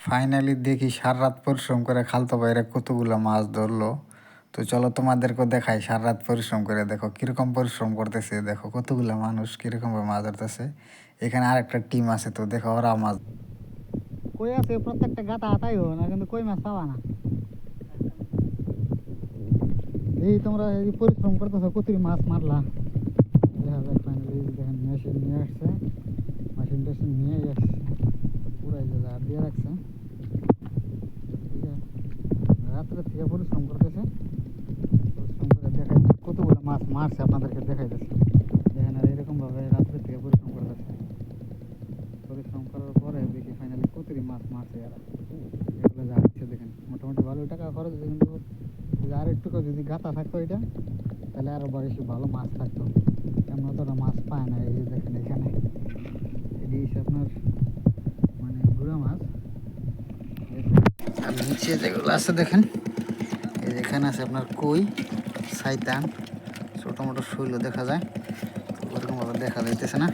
Finally দেখি সারা রাত পরিশ্রম করে খালতো ভাইরা কতগুলো মাছ ধরলো। তো চলো তোমাদেরকেও দেখাই সারা রাত পরিশ্রম করে, দেখো কীরকম পরিশ্রম করতেছে, দেখো কতগুলো মানুষ কীরকমভাবে মাছ ধরতেছে। এখানে আরেকটা টিম আছে, তো দেখো ওরা মাছ কই আছে প্রত্যেকটা গাতা হাতাই হো না, কিন্তু কই মাছ পাবা না। এই তোমরা এই পরিশ্রম করতেছো, কতই মাছ মারলা দেখা যায়। ফাইনালি দেখেন মেশিন নিয়ে আসছে, মেশিন টেশিন নিয়ে আসছে, পুরাই যে জার দিয়ে রাখছে। ঠিক আছে, রাত্রে থেকে পরিশ্রম করতেছে, পরিশ্রম করে দেখাই কতগুলো মাছ মারছে আপনাদেরকে দেখাইতেছে। দেখেন আর এরকমভাবে রাত্রে থেকে পরিশ্রম করতেছে, পরিশ্রম করার পরে দেখি ফাইনালি কতই মাছ মারছে এরা। এগুলো যা হচ্ছে দেখেন মোটামুটি ভালো টাকা খরচ হচ্ছে, কিন্তু আর একটু যদি গাতা থাকতো এটা, তাহলে আরও বেশি ভালো মাছ থাকতো। তেমন অতটা মাছ পায় না। এই যে দেখেন এখানে এটি আপনার মানে গুঁড়া মাছ। আর নিচে যেগুলো আছে দেখেন, এই যেখানে আছে আপনার কই, সাইতান, ছোটো মোটো শৈল দেখা যায়, ওরকমভাবে দেখা যাইতেছে না।